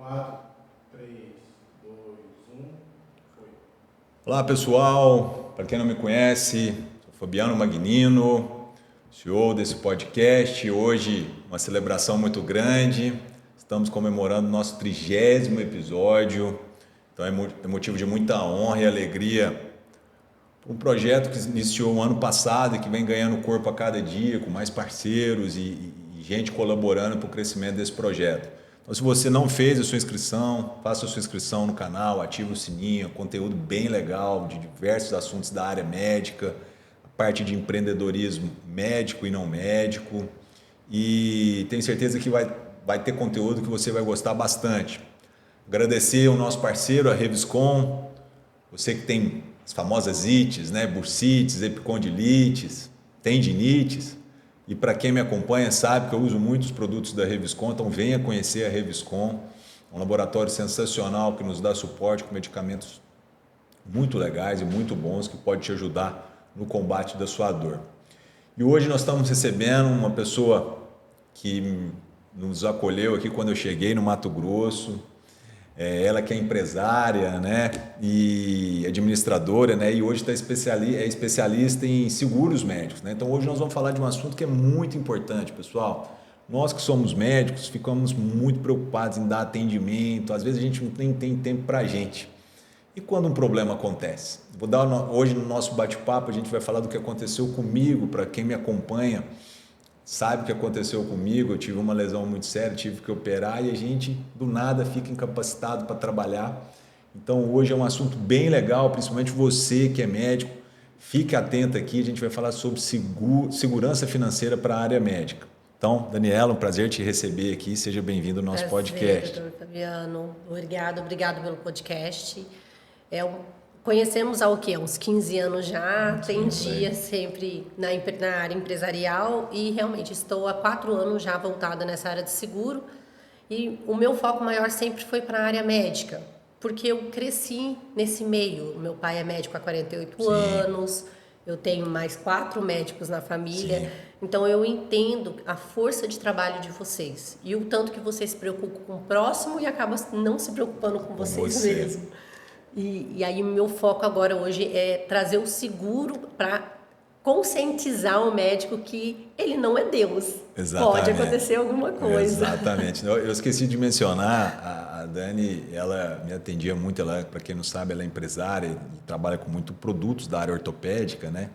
4, 3, 2, 1, foi. Olá pessoal, para quem não me conhece, sou Fabiano Magnino, CEO desse podcast. Hoje uma celebração muito grande, estamos comemorando nosso 30º episódio, então é motivo de muita honra e alegria. Um projeto que iniciou o ano passado e que vem ganhando corpo a cada dia, com mais parceiros e gente colaborando para o crescimento desse projeto. Então, se você não fez a sua inscrição, faça a sua inscrição no canal, ative o sininho, conteúdo bem legal de diversos assuntos da área médica, a parte de empreendedorismo médico e não médico. E tenho certeza que vai ter conteúdo que você vai gostar bastante. Agradecer ao nosso parceiro, a Reviscom, você que tem as famosas ites, né? Bursites, epicondilites, tendinites. E para quem me acompanha sabe que eu uso muitos produtos da Reviscom, então venha conhecer a Reviscom, um laboratório sensacional que nos dá suporte com medicamentos muito legais e muito bons que pode te ajudar no combate da sua dor. E hoje nós estamos recebendo uma pessoa que nos acolheu aqui quando eu cheguei no Mato Grosso. Ela que é empresária, né, e administradora, né, e hoje é especialista em seguros médicos, né? Então hoje nós vamos falar de um assunto que é muito importante, pessoal. Nós que somos médicos ficamos muito preocupados em dar atendimento, às vezes a gente nem tem tempo para a gente. E quando um problema acontece? Hoje no nosso bate-papo a gente vai falar do que aconteceu comigo, para quem me acompanha sabe o que aconteceu comigo. Eu tive uma lesão muito séria, tive que operar e a gente do nada fica incapacitado para trabalhar. Então hoje é um assunto bem legal, principalmente você que é médico, fique atento aqui, a gente vai falar sobre segurança financeira para a área médica. Então, Daniela, um prazer te receber aqui, seja bem-vindo ao nosso podcast. Doutor Fabiano, obrigado pelo podcast. Conhecemos há o quê? Uns 15 anos já, atendia sempre na área empresarial e realmente estou há 4 anos já voltada nessa área de seguro. E o meu foco maior sempre foi para a área médica, porque eu cresci nesse meio. Meu pai é médico há 48 anos, eu tenho mais 4 médicos na família. Sim. Então eu entendo a força de trabalho de vocês e o tanto que vocês se preocupam com o próximo e acabam não se preocupando com vocês mesmos. E aí o meu foco agora hoje é trazer o seguro para conscientizar o médico que ele não é Deus. Exatamente. Pode acontecer alguma coisa. Exatamente. Eu esqueci de mencionar, a Dani, ela me atendia muito, para quem não sabe, ela é empresária e trabalha com muitos produtos da área ortopédica, né?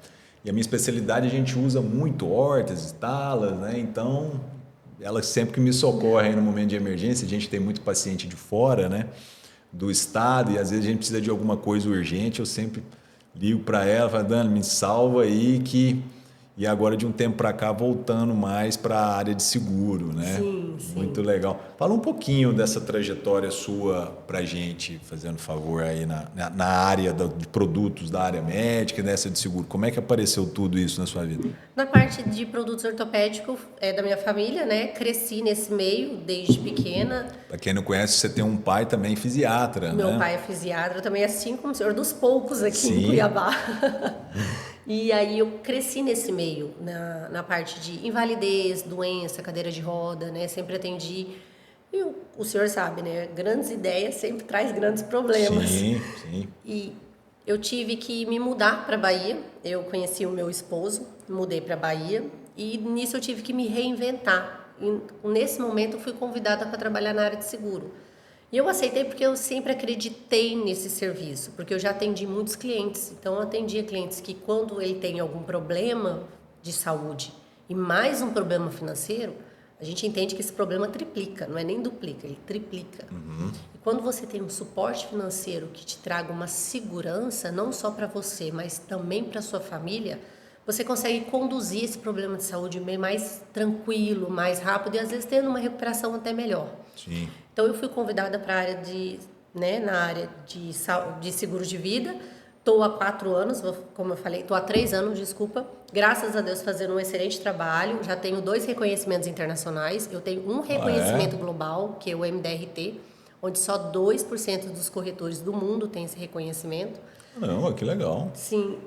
E a minha especialidade a gente usa muito hortas, estalas, né? Então, ela sempre que me socorre aí no momento de emergência, a gente tem muito paciente de fora, né? Do estado, e às vezes a gente precisa de alguma coisa urgente, eu sempre ligo para ela, falo, Dani, me salva aí que... E agora de um tempo para cá voltando mais para a área de seguro, né? Sim. Muito legal. Fala um pouquinho dessa trajetória sua para gente, fazendo favor aí na área de produtos da área médica, nessa de seguro. Como é que apareceu tudo isso na sua vida? Na parte de produtos ortopédicos é da minha família, né? Cresci nesse meio desde pequena. Para quem não conhece, você tem um pai também fisiatra, né? Meu pai é fisiatra, também assim como o senhor dos poucos aqui em Cuiabá. E aí eu cresci nesse meio, na parte de invalidez, doença, cadeira de roda, né? Sempre atendi. E o senhor sabe, né? Grandes ideias sempre traz grandes problemas. Sim. E eu tive que me mudar para Bahia. Eu conheci o meu esposo, mudei para Bahia. E nisso eu tive que me reinventar. E nesse momento eu fui convidada para trabalhar na área de seguro. E eu aceitei porque eu sempre acreditei nesse serviço, porque eu já atendi muitos clientes. Então, eu atendia clientes que quando ele tem algum problema de saúde e mais um problema financeiro, a gente entende que esse problema triplica, não é nem duplica, ele triplica. E quando você tem um suporte financeiro que te traga uma segurança, não só para você, mas também para sua família, você consegue conduzir esse problema de saúde bem mais tranquilo, mais rápido e às vezes tendo uma recuperação até melhor. Sim. Então eu fui convidada para a área na área de seguro de vida. Estou há 4 anos, como eu falei, estou há 3 anos, desculpa. Graças a Deus fazendo um excelente trabalho. Já tenho 2 reconhecimentos internacionais. Eu tenho um reconhecimento global, que é o MDRT, onde só 2% dos corretores do mundo tem esse reconhecimento. Não, que legal. Sim,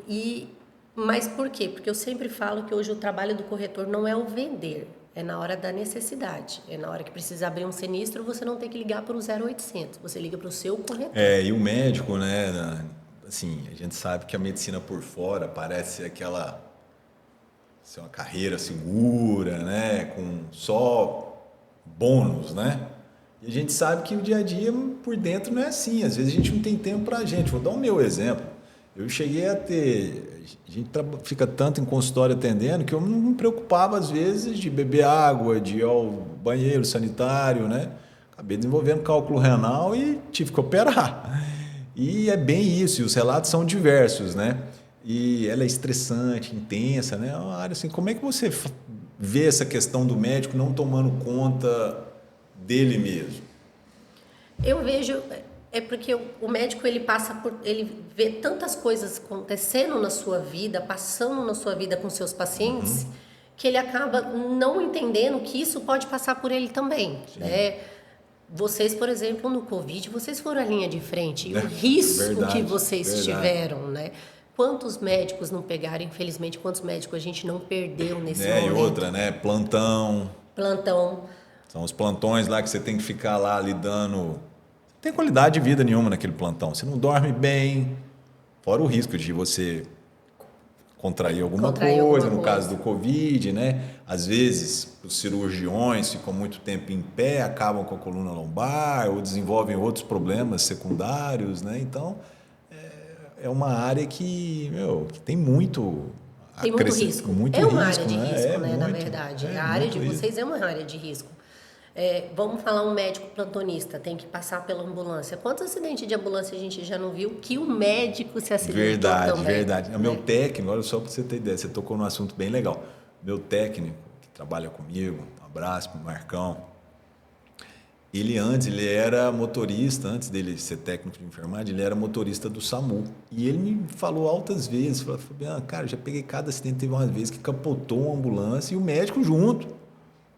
mas por quê? Porque eu sempre falo que hoje o trabalho do corretor não é o vender, é na hora da necessidade. É na hora que precisa abrir um sinistro, você não tem que ligar para o 0800, você liga para o seu corretor. E o médico, né? Assim, a gente sabe que a medicina por fora parece aquela... ser uma carreira segura, né? Com só bônus, né? E a gente sabe que o dia a dia por dentro não é assim. Às vezes a gente não tem tempo para a gente. Vou dar o meu exemplo. Eu cheguei a ter... A gente fica tanto em consultório atendendo que eu não me preocupava, às vezes, de beber água, de ir ao banheiro sanitário, né? Acabei desenvolvendo cálculo renal e tive que operar. E é bem isso. E os relatos são diversos, né? E ela é estressante, intensa, né? É uma área assim... Como é que você vê essa questão do médico não tomando conta dele mesmo? Eu vejo... É porque o médico, ele vê tantas coisas acontecendo na sua vida, passando na sua vida com seus pacientes, que ele acaba não entendendo que isso pode passar por ele também, né? Vocês, por exemplo, no Covid, vocês foram a linha de frente, e o risco que vocês tiveram, né? Quantos médicos não pegaram, infelizmente, quantos médicos a gente não perdeu nesse momento? E outra, né? Plantão. São os plantões lá que você tem que ficar lá lidando... Não tem qualidade de vida nenhuma naquele plantão. Você não dorme bem, fora o risco de você contrair alguma coisa, no caso do Covid, né? Às vezes, os cirurgiões ficam muito tempo em pé, acabam com a coluna lombar ou desenvolvem outros problemas secundários, né? Então, é uma área que tem muito... Tem muito risco. Muito uma risco, área de né? risco, né? Na verdade. A área de vocês é uma área de risco. Vamos falar um médico plantonista, tem que passar pela ambulância. Quantos acidentes de ambulância a gente já não viu que o médico se acidentou também? Verdade. O meu técnico, olha só para você ter ideia, você tocou num assunto bem legal. Meu técnico, que trabalha comigo, um abraço para o Marcão, ele era motorista, antes dele ser técnico de enfermagem, ele era motorista do SAMU. E ele me falou altas vezes, falou, cara, eu já peguei cada acidente, teve uma vez que capotou uma ambulância e o médico junto.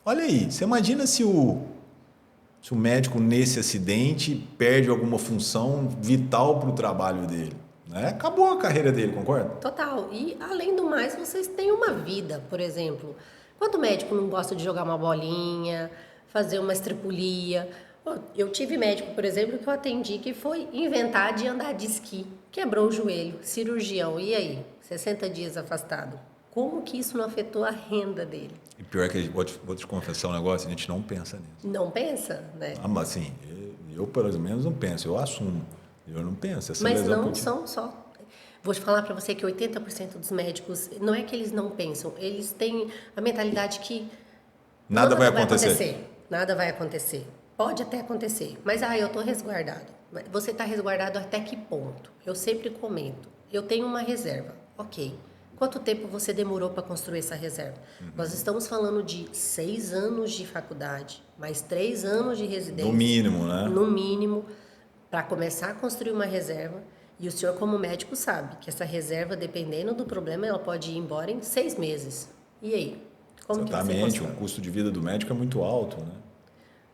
Olha aí, você imagina se o médico nesse acidente perde alguma função vital para o trabalho dele, né? Acabou a carreira dele, concorda? Total. E, além do mais, vocês têm uma vida, por exemplo. Quanto médico não gosta de jogar uma bolinha, fazer uma estripulia? Eu tive médico, por exemplo, que eu atendi que foi inventar de andar de esqui. Quebrou o joelho, cirurgião. E aí? 60 dias afastado. Como que isso não afetou a renda dele? E pior que, vou te confessar um negócio, a gente não pensa nisso. Não pensa, né? Mas assim, eu pelo menos não penso, eu assumo. Eu não penso. Mas não são só... Vou te falar para você que 80% dos médicos, não é que eles não pensam, eles têm a mentalidade que... Nada vai acontecer. Nada vai acontecer. Pode até acontecer, mas eu estou resguardado. Você está resguardado até que ponto? Eu sempre comento, eu tenho uma reserva, ok. Quanto tempo você demorou para construir essa reserva? Nós estamos falando de 6 anos de faculdade, mais 3 anos de residência. No mínimo, né? No mínimo, para começar a construir uma reserva. E o senhor, como médico, sabe que essa reserva, dependendo do problema, ela pode ir embora em 6 meses. E aí? Como Exatamente, que você o custo de vida do médico é muito alto, né?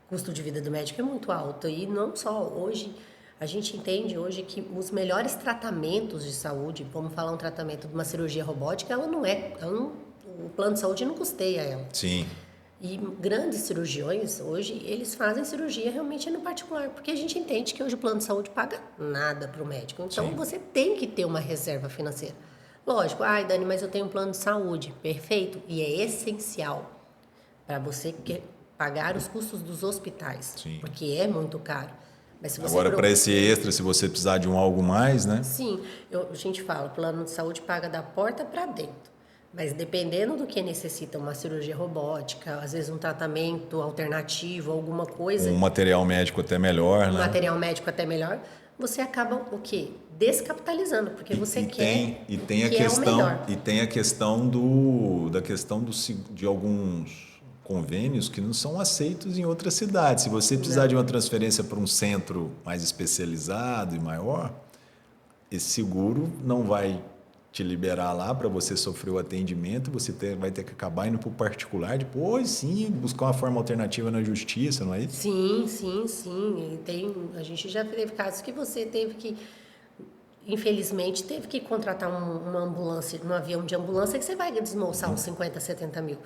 O custo de vida do médico é muito alto. E não só hoje... A gente entende hoje que os melhores tratamentos de saúde, vamos falar um tratamento de uma cirurgia robótica, o plano de saúde não custeia ela. Sim. E grandes cirurgiões, hoje, eles fazem cirurgia realmente no particular, porque a gente entende que hoje o plano de saúde paga nada para o médico. Então, você tem que ter uma reserva financeira. Lógico, Dani, mas eu tenho um plano de saúde. Perfeito. E é essencial para você pagar os custos dos hospitais, porque é muito caro. Agora, para esse extra, se você precisar de algo mais, né? Sim, a gente fala, o plano de saúde paga da porta para dentro. Mas dependendo do que necessita, uma cirurgia robótica, às vezes um tratamento alternativo, alguma coisa... Um material médico até melhor, né? Um material médico até melhor, você acaba o quê? Descapitalizando, porque você quer e tem a questão de alguns... convênios que não são aceitos em outras cidades. Se você precisar de uma transferência para um centro mais especializado e maior, esse seguro não vai te liberar lá para você sofrer o atendimento, você vai ter que acabar indo para o particular, depois sim, buscar uma forma alternativa na justiça, não é isso? Sim. A gente já teve casos que você infelizmente, teve que contratar uma ambulância, um avião de ambulância que você vai desmolçar uns 50, 70 mil.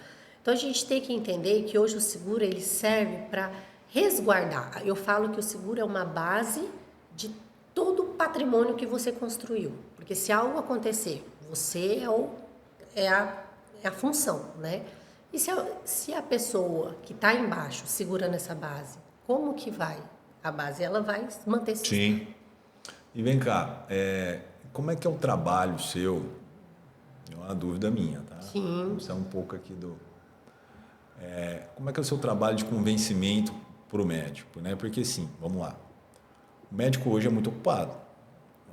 Então, a gente tem que entender que hoje o seguro ele serve para resguardar. Eu falo que o seguro é uma base de todo o patrimônio que você construiu. Porque se algo acontecer, você é a função, né? E se a pessoa que está embaixo segura nessa base, como que vai? A base ela vai manter-se. Sim. E vem cá, como é que é o trabalho seu? É uma dúvida minha, tá? Sim. Vamos sair um pouco aqui como é que é o seu trabalho de convencimento para o médico, né? Porque sim, vamos lá. O médico hoje é muito ocupado.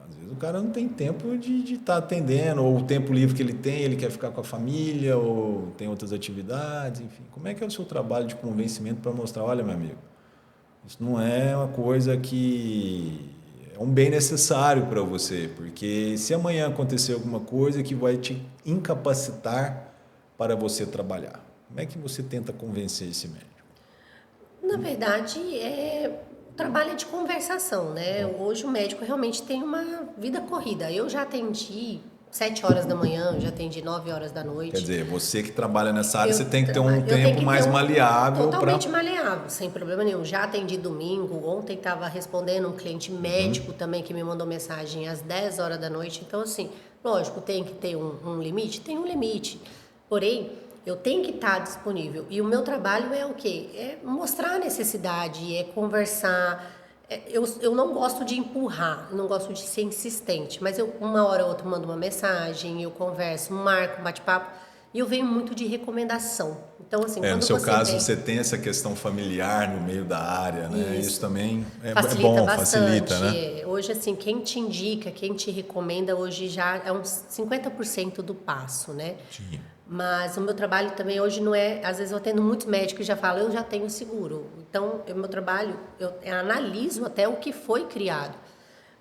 Às vezes o cara não tem tempo de estar atendendo, ou o tempo livre que ele tem, ele quer ficar com a família, ou tem outras atividades, enfim. Como é que é o seu trabalho de convencimento para mostrar, olha, meu amigo, isso não é uma coisa que é um bem necessário para você, porque se amanhã acontecer alguma coisa que vai te incapacitar para você trabalhar, como é que você tenta convencer esse médico? Na verdade, trabalho é de conversação, né? Hoje o médico realmente tem uma vida corrida. Eu já atendi 7 horas da manhã, já atendi 9 horas da noite. Quer dizer, você que trabalha nessa área, Eu você tem que ter um eu tenho tempo que mais ter maleável totalmente maleável, sem problema nenhum. Já atendi domingo, ontem estava respondendo um cliente médico também que me mandou mensagem às 10 horas da noite. Então, assim, lógico, tem que ter um limite? Tem um limite. Porém, eu tenho que estar disponível. E o meu trabalho é o quê? É mostrar a necessidade, é conversar. Eu não gosto de empurrar, eu não gosto de ser insistente, mas eu uma hora ou outra mando uma mensagem, eu converso, marco um bate-papo, e eu venho muito de recomendação. Então, assim, quando no seu você caso, vem, você tem essa questão familiar no meio da área, né? Isso também facilita bom, bastante. facilita, né? Hoje, assim, quem te indica, quem te recomenda, hoje já é uns 50% do passo, né? Sim. Mas o meu trabalho também hoje não é... Às vezes eu atendo muitos médicos e já falam, eu já tenho seguro. Então, o meu trabalho, eu analiso até o que foi criado.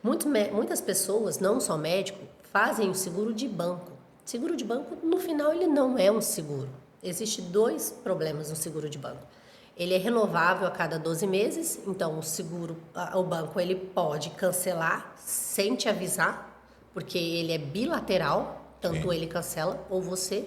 Muitas pessoas, não só médico, fazem o seguro de banco. Seguro de banco, no final, ele não é um seguro. Existem 2 problemas no seguro de banco. Ele é renovável a cada 12 meses, então o banco ele pode cancelar sem te avisar, porque ele é bilateral, tanto Sim. ele cancela ou você,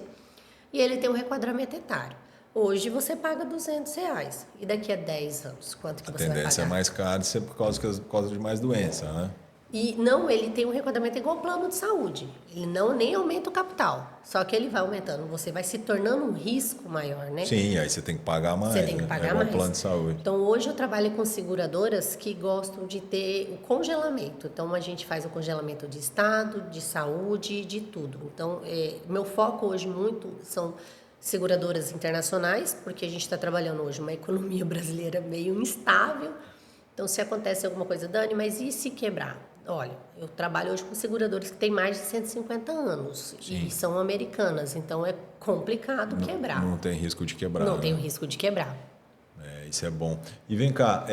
e ele tem um requadramento etário. Hoje você paga R$200, e daqui a 10 anos, quanto que A você vai pagar? tendência é mais caro por causa de mais doença, né? E não, ele tem um requadramento igual ao plano de saúde. Ele nem aumenta o capital, só que ele vai aumentando. Você vai se tornando um risco maior, né? Sim, aí você tem que pagar mais. Você tem que né? pagar igual mais. plano de saúde. Então, hoje eu trabalho com seguradoras que gostam de ter o congelamento. Então, a gente faz o congelamento de estado, de saúde, de tudo. Então, meu foco hoje muito são seguradoras internacionais, porque a gente está trabalhando hoje uma economia brasileira meio instável. Então, se acontece alguma coisa, Dani, mas e se quebrar? Olha, eu trabalho hoje com seguradoras que têm mais de 150 anos. Sim. E são americanas, então é complicado quebrar. Não tem risco de quebrar. Não né? tem o risco de quebrar. Isso é bom. E vem cá,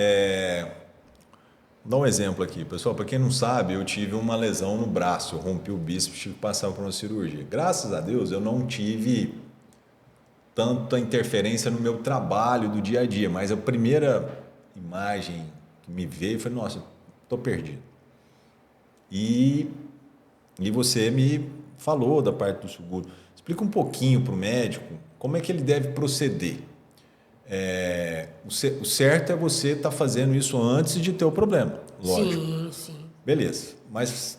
vou dar um exemplo aqui. Pessoal, para quem não sabe, eu tive uma lesão no braço, eu rompi o bíceps, tive que passar por uma cirurgia. Graças a Deus, eu não tive tanta interferência no meu trabalho do dia a dia, mas a primeira imagem que me veio foi, nossa, estou perdido. E você me falou da parte do seguro. Explica um pouquinho para o médico como é que ele deve proceder. O certo é você estar fazendo isso antes de ter o problema, lógico. Sim, sim. Beleza, mas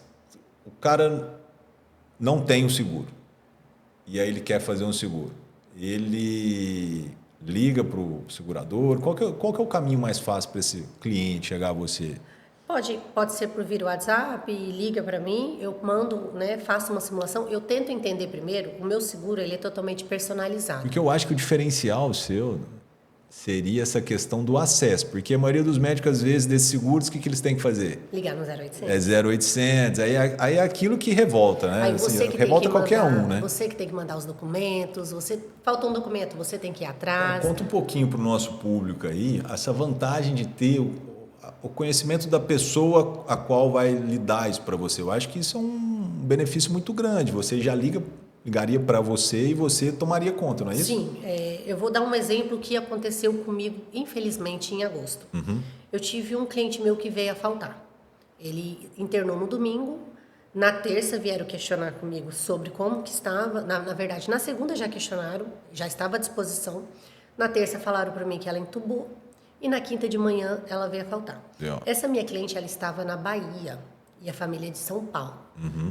o cara não tem o seguro e aí ele quer fazer um seguro. Ele liga para o segurador. Qual que é o caminho mais fácil para esse cliente chegar a você? Pode ser por via WhatsApp, liga para mim, eu mando, né, faço uma simulação. Eu tento entender primeiro, o meu seguro ele é totalmente personalizado. Porque eu acho que o diferencial seu seria essa questão do acesso, porque a maioria dos médicos, às vezes, desses seguros, o que eles têm que fazer? Ligar no 0800. É 0800, aí é aquilo que revolta, né? Aí você Assim, que revolta tem que qualquer mandar, um, né? Você que tem que mandar os documentos, falta um documento, você tem que ir atrás. Conta um pouquinho para o nosso público aí, essa vantagem de ter o conhecimento da pessoa a qual vai lhe dar isso para você. Eu acho que isso é um benefício muito grande. Você já ligaria para você e você tomaria conta, não é isso? Sim, eu vou dar um exemplo que aconteceu comigo, infelizmente, em agosto. Eu tive um cliente meu que veio a faltar. Ele internou no domingo, Na terça vieram questionar comigo sobre como que estava. Na verdade, na segunda já questionaram, já estava à disposição. Na terça falaram para mim que ela entubou. E na quinta de manhã ela veio a faltar. Essa minha cliente, ela estava na Bahia e a família é de São Paulo.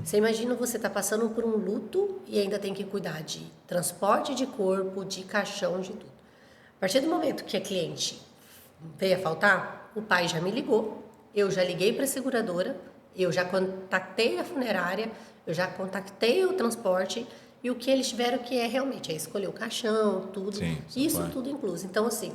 Você imagina você tá passando por um luto e ainda tem que cuidar de transporte de corpo, de caixão, de tudo. A partir do momento que a cliente veio a faltar, o pai já me ligou, eu já liguei para a seguradora, eu já contactei a funerária, eu já contactei o transporte e o que eles tiveram que realmente escolher o caixão, tudo, Sim, isso tudo incluso. Então, assim,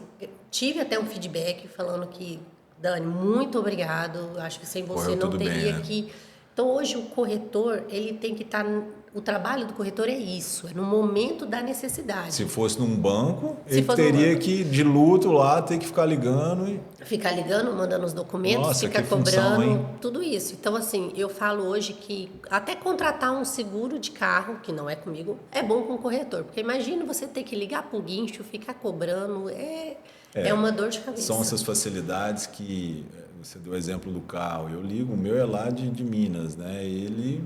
tive até um feedback falando que, Dani, muito obrigado, acho que sem você não teria que... Então, hoje o corretor, ele tem que estar... O trabalho do corretor é isso, é no momento da necessidade. Se fosse num banco, ele teria que, de luto lá, ter que ficar ligando e... Ficar ligando, mandando os documentos, ficar cobrando, tudo isso. Então, assim, eu falo hoje que até contratar um seguro de carro, que não é comigo, é bom com o corretor. Porque imagina você ter que ligar pro guincho, ficar cobrando, é uma dor de cabeça. São essas facilidades que... Você deu o exemplo do carro. Eu ligo, o meu é lá de Minas, né? Ele...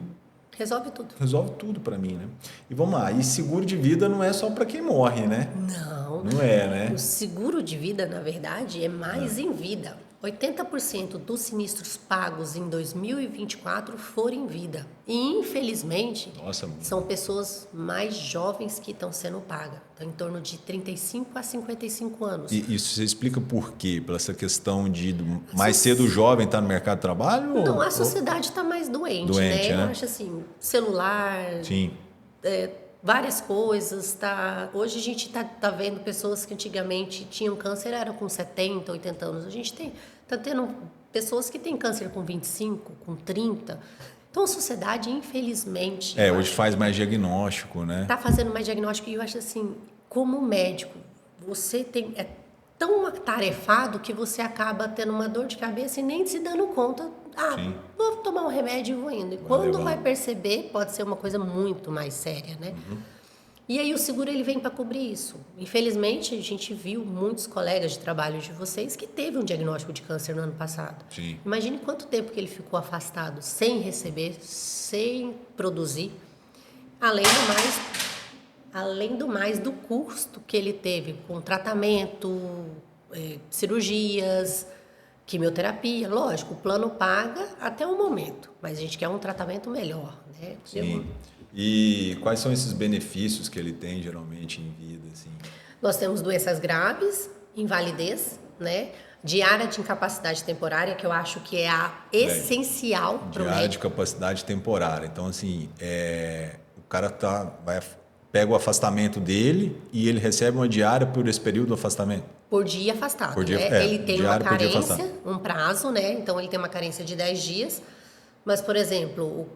Resolve tudo. Resolve tudo para mim, né? E vamos lá, e seguro de vida não é só para quem morre, né? Não. Não é, né? O seguro de vida, na verdade, é mais em vida. 80% dos sinistros pagos em 2024 foram em vida. E, infelizmente, são pessoas mais jovens que estão sendo pagas. Estão em torno de 35 a 55 anos. E isso você explica por quê? Pela essa questão de mais cedo o jovem estar no mercado de trabalho? Não, a sociedade está mais doente, né? Eu acho assim, celular... Sim. Várias coisas, tá? Hoje a gente tá vendo pessoas que antigamente tinham câncer, eram com 70, 80 anos. A gente tá tendo pessoas que têm câncer com 25, com 30. Então a sociedade, infelizmente... hoje faz mais diagnóstico, né? Tá fazendo mais diagnóstico e eu acho assim, como médico, você é tão atarefado que você acaba tendo uma dor de cabeça e nem se dando conta. Vou tomar um remédio e vou indo. E quando vai perceber, pode ser uma coisa muito mais séria, né? E aí o seguro ele vem para cobrir isso. Infelizmente, a gente viu muitos colegas de trabalho de vocês que teve um diagnóstico de câncer no ano passado. Sim. Imagine quanto tempo que ele ficou afastado, sem receber, sem produzir. Além do mais do custo que ele teve com tratamento, cirurgias, quimioterapia. Lógico, o plano paga até o momento, mas a gente quer um tratamento melhor, né? Sim. E quais são esses benefícios que ele tem geralmente em vida, assim? Nós temos doenças graves, invalidez, né? Diária de incapacidade temporária, que eu acho que é a essencial para o médico. Diária de capacidade temporária. Então, assim, o cara pega o afastamento dele e ele recebe uma diária por esse período do afastamento? Por dia afastado, né? Ele tem uma carência, um prazo, né? Então, ele tem uma carência de 10 dias. Mas, por exemplo,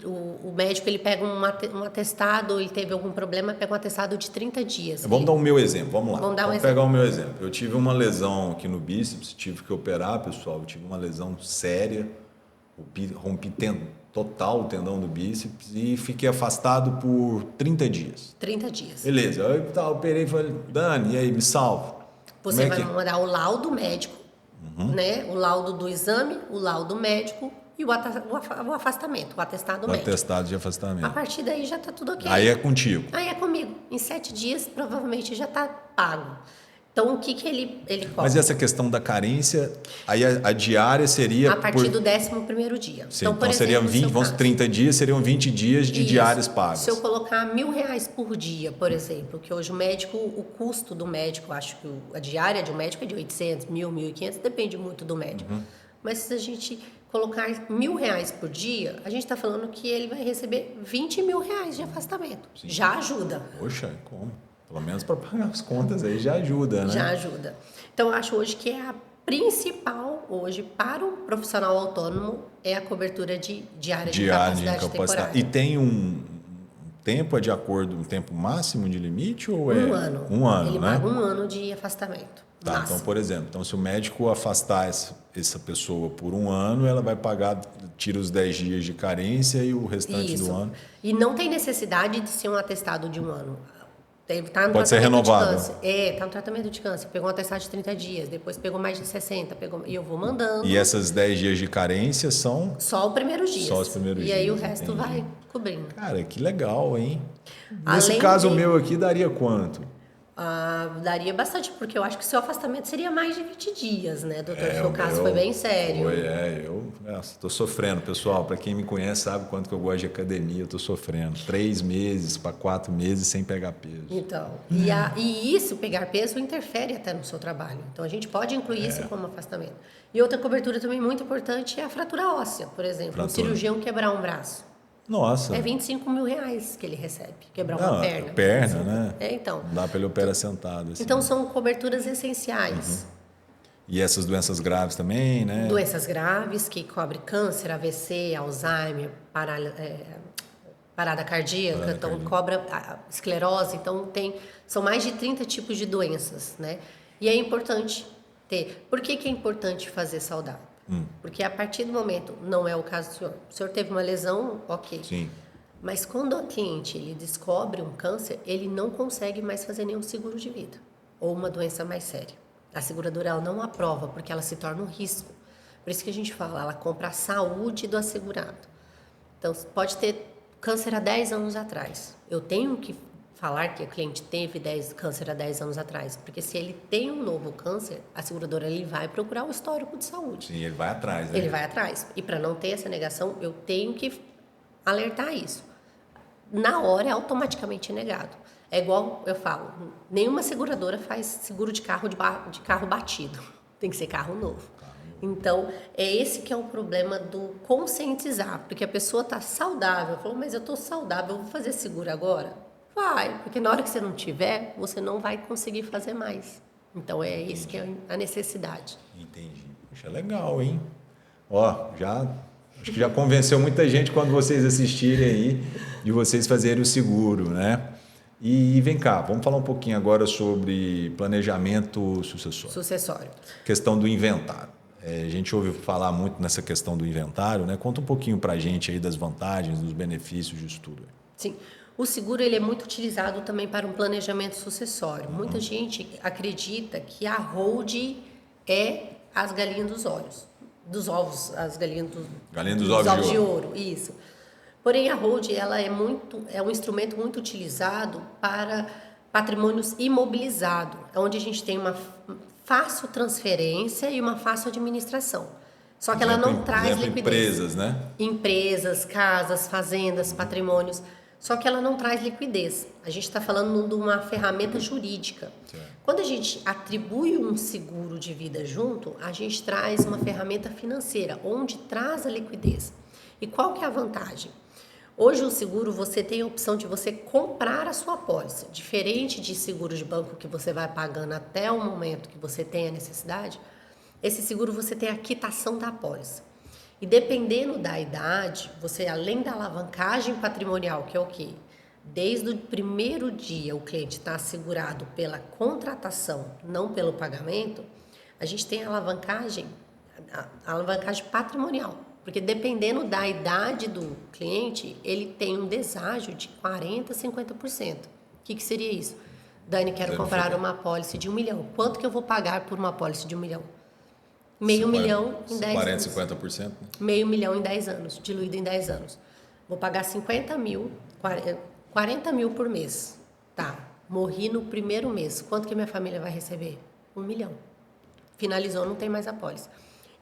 o médico ele pega um atestado, ele teve algum problema, pega um atestado de 30 dias. Vamos dar o meu exemplo, vamos lá. Vamos pegar o meu exemplo. Eu tive uma lesão aqui no bíceps, tive que operar, pessoal. Eu tive uma lesão séria, rompi total o tendão do bíceps e fiquei afastado por 30 dias. 30 dias. Beleza, eu operei e falei, Dani, e aí, me salva. Você vai mandar o laudo médico, né? O laudo do exame, o laudo médico e o afastamento, o atestado médico. O atestado de afastamento. A partir daí já está tudo ok. Aí é contigo. Aí é comigo. Em 7 dias, provavelmente, já está pago. Então, o que ele cobra? Mas essa questão da carência, aí a diária seria... A partir do 11º dia. Sim, então seriam 30 dias, seriam 20 dias de diárias pagas. Se eu colocar R$1.000 por dia, por exemplo, que hoje o custo do médico, acho que a diária de um médico é de 800, 1.000, 1.500, depende muito do médico. Mas se a gente colocar R$1.000 por dia, a gente está falando que ele vai receber R$20.000 de afastamento. Sim. Já ajuda. Poxa, como? Pelo menos para pagar as contas aí já ajuda, né? Já ajuda. Então, eu acho hoje que é a principal, hoje, para um profissional autônomo, é a cobertura de diária de incapacidade temporária. E tem um tempo, é de acordo, um tempo máximo de limite ou é... 1 ano. 1 ano, ele né? paga 1 ano de afastamento. Tá, máximo. então, por exemplo, se o médico afastar essa pessoa por 1 ano, ela vai pagar, tira os 10 dias de carência e o restante do ano. E não tem necessidade de ser um atestado de 1 ano. Tá no Pode ser tratamento de renovado. câncer. Tá no tratamento de câncer. Pegou um atestado de 30 dias, depois pegou mais de 60, e eu vou mandando. E essas 10 dias de carência são... Só os primeiros dias. Só os primeiros E aí dias, o resto entendi. vai cobrindo. Cara, que legal, hein? Nesse Além caso de- meu aqui, daria quanto? Daria bastante, porque eu acho que o seu afastamento seria mais de 20 dias, né, doutor? Seu o caso meu foi bem sério. Tô sofrendo, pessoal. Para quem me conhece sabe quanto que eu gosto de academia, eu tô sofrendo. 3 meses para 4 meses sem pegar peso. Então, e isso, pegar peso, interfere até no seu trabalho. Então, a gente pode incluir isso como afastamento. E outra cobertura também muito importante é a fratura óssea, por exemplo. Um Fratura. cirurgião quebrar um braço. Nossa. É 25 mil reais que ele recebe, quebrar uma perna. Perna, né? Então. Não dá para ele operar sentado. Assim. Então, são coberturas essenciais. E essas doenças graves também, né? Doenças graves, que cobre câncer, AVC, Alzheimer, parada cardíaca, então cobra a esclerose, então são mais de 30 tipos de doenças, né? E é importante ter. Por que é importante fazer saudável? Porque a partir do momento, não é o caso do senhor. O senhor teve uma lesão, ok. Sim. Mas quando o cliente ele descobre um câncer, ele não consegue mais fazer nenhum seguro de vida ou uma doença mais séria. A seguradora ela não aprova porque ela se torna um risco. Por isso que a gente fala, ela compra a saúde do assegurado. Então, pode ter câncer há 10 anos atrás. Eu tenho que falar que o cliente teve câncer há 10 anos atrás, porque se ele tem um novo câncer, a seguradora ele vai procurar o histórico de saúde. Sim, ele vai atrás, né? Ele vai atrás. E para não ter essa negação, eu tenho que alertar isso. Na hora é automaticamente negado. É igual eu falo, nenhuma seguradora faz seguro de carro batido. Tem que ser carro novo. Então, é esse que é o problema do conscientizar, porque a pessoa está saudável, falou, mas eu estou saudável, eu vou fazer seguro agora? Vai, porque na hora que você não tiver, você não vai conseguir fazer mais. Então, é isso que é a necessidade. Entendi. Puxa, legal, hein? Ó, acho que já convenceu muita gente quando vocês assistirem aí de vocês fazerem o seguro, né? E vem cá, vamos falar um pouquinho agora sobre planejamento sucessório. Questão do inventário. A gente ouve falar muito nessa questão do inventário, né? Conta um pouquinho para a gente aí das vantagens, dos benefícios disso tudo. Sim, o seguro ele é muito utilizado também para um planejamento sucessório. Muita gente acredita que a holding é as galinhas dos ovos, as galinhas dos ovos de ouro. Isso. Porém, a holding ela é um instrumento muito utilizado para patrimônios imobilizados, onde a gente tem uma fácil transferência e uma fácil administração. Só que ela não traz liquidez. Empresas, né? Empresas, casas, fazendas, patrimônios. Só que ela não traz liquidez. A gente está falando de uma ferramenta jurídica. Quando a gente atribui um seguro de vida junto, a gente traz uma ferramenta financeira, onde traz a liquidez. E qual que é a vantagem? Hoje o seguro você tem a opção de você comprar a sua apólice. Diferente de seguro de banco que você vai pagando até o momento que você tem a necessidade, esse seguro você tem a quitação da apólice. E dependendo da idade, você além da alavancagem patrimonial, que é o quê? Desde o primeiro dia o cliente está assegurado pela contratação, não pelo pagamento, a gente tem a alavancagem patrimonial. Porque dependendo da idade do cliente, ele tem um deságio de 40% a 50%. O que seria isso? Dani, quero comprar uma apólice de 1 milhão. Quanto que eu vou pagar por uma apólice de 1 milhão? Meio milhão em 10 anos. 40%, 50%? Né? Meio milhão em 10 anos, diluído em 10 anos. Vou pagar 50 mil, 40 mil por mês. Tá, morri no primeiro mês. Quanto que minha família vai receber? 1 milhão. Finalizou, não tem mais apólice.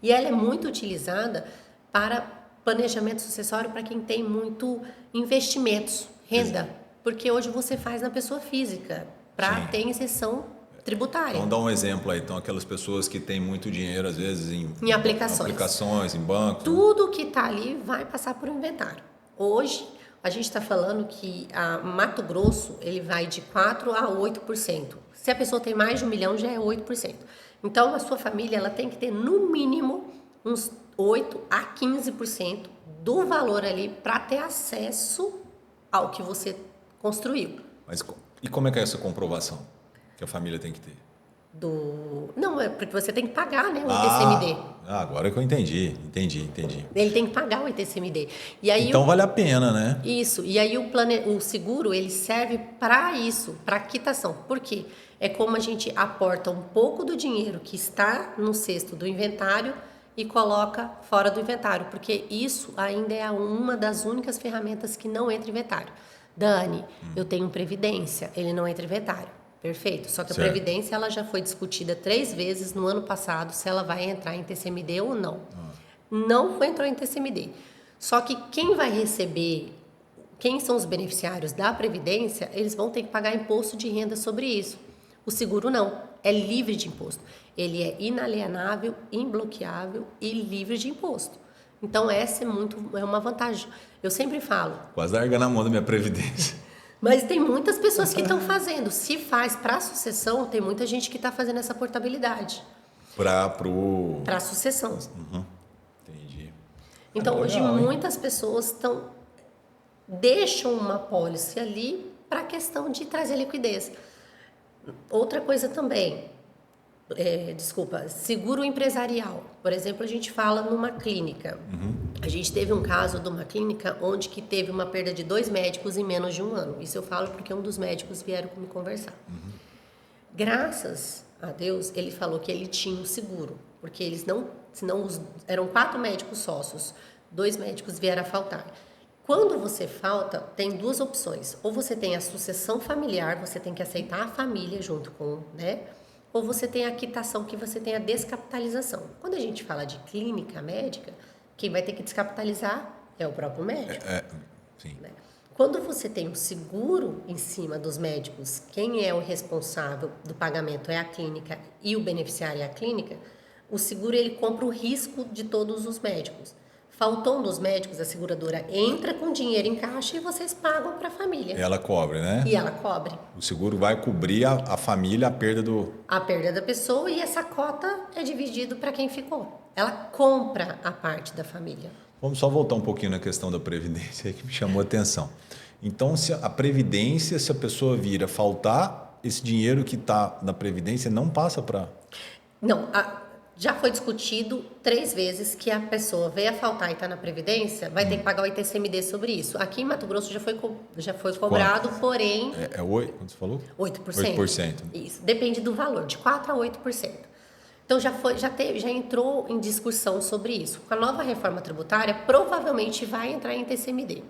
E ela é muito utilizada para planejamento sucessório para quem tem muito investimentos, renda. Porque hoje você faz na pessoa física, para ter isenção tributária. Então, dá um exemplo aí. Então, aquelas pessoas que têm muito dinheiro, às vezes, em aplicações, em bancos. Tudo que está ali vai passar por um inventário. Hoje, a gente está falando que a Mato Grosso, ele vai de 4% a 8%. Se a pessoa tem mais de 1 milhão, já é 8%. Então, a sua família ela tem que ter, no mínimo, uns 8% a 15% do valor ali para ter acesso ao que você construiu. Mas e como é que é essa comprovação que a família tem que ter? Não, é porque você tem que pagar, né, o ITCMD. Agora que eu entendi. Ele tem que pagar o ITCMD. E aí então vale a pena, né? Isso. E aí o seguro, ele serve para isso, para quitação. Por quê? É como a gente aporta um pouco do dinheiro que está no cesto do inventário e coloca fora do inventário, porque isso ainda é uma das únicas ferramentas que não entra em inventário. Dani, eu tenho previdência, ele não entra em inventário. Perfeito. Só que certo. A previdência ela já foi discutida 3 vezes no ano passado se ela vai entrar em TCMD ou não. Não entrou em TCMD. Só que quem vai receber, quem são os beneficiários da previdência, eles vão ter que pagar imposto de renda sobre isso. O seguro não, é livre de imposto. Ele é inalienável, imbloqueável e livre de imposto. Então essa é uma vantagem. Eu sempre falo. Quase larga na mão da minha previdência. Mas tem muitas pessoas que estão fazendo. Se faz para sucessão, tem muita gente que está fazendo essa portabilidade. Para sucessão. Entendi. Então, hoje, legal, muitas pessoas deixam uma apólice ali para a questão de trazer liquidez. Outra coisa também, seguro empresarial. Por exemplo, a gente fala numa clínica. A gente teve um caso de uma clínica onde que teve uma perda de 2 médicos em menos de 1 ano. Isso eu falo porque um dos médicos vieram me conversar. Graças a Deus, ele falou que ele tinha um seguro, porque eles eram 4 médicos sócios, 2 médicos vieram a faltar. Quando você falta, tem 2 opções. Ou você tem a sucessão familiar, você tem que aceitar a família junto com, né? Ou você tem a quitação, que você tem a descapitalização. Quando a gente fala de clínica médica, quem vai ter que descapitalizar é o próprio médico. Sim. Né? Quando você tem um seguro em cima dos médicos, quem é o responsável do pagamento é a clínica e o beneficiário é a clínica, o seguro ele compra o risco de todos os médicos. Faltou um dos médicos, a seguradora entra com dinheiro em caixa e vocês pagam para a família. Ela cobre, né? E ela cobre. O seguro vai cobrir a família, a perda da pessoa, e essa cota é dividida para quem ficou. Ela compra a parte da família. Vamos só voltar um pouquinho na questão da previdência que me chamou a atenção. Então, se a previdência, se a pessoa vir a faltar, esse dinheiro que está na previdência não passa para... Não, já foi discutido 3 vezes que a pessoa veio a faltar e está na Previdência, vai ter que pagar o ITCMD sobre isso. Aqui em Mato Grosso já foi cobrado, porém... Quanto você falou? 8%. 8%. Isso, depende do valor, de 4% a 8%. Então já entrou em discussão sobre isso. Com a nova reforma tributária, provavelmente vai entrar em ITCMD.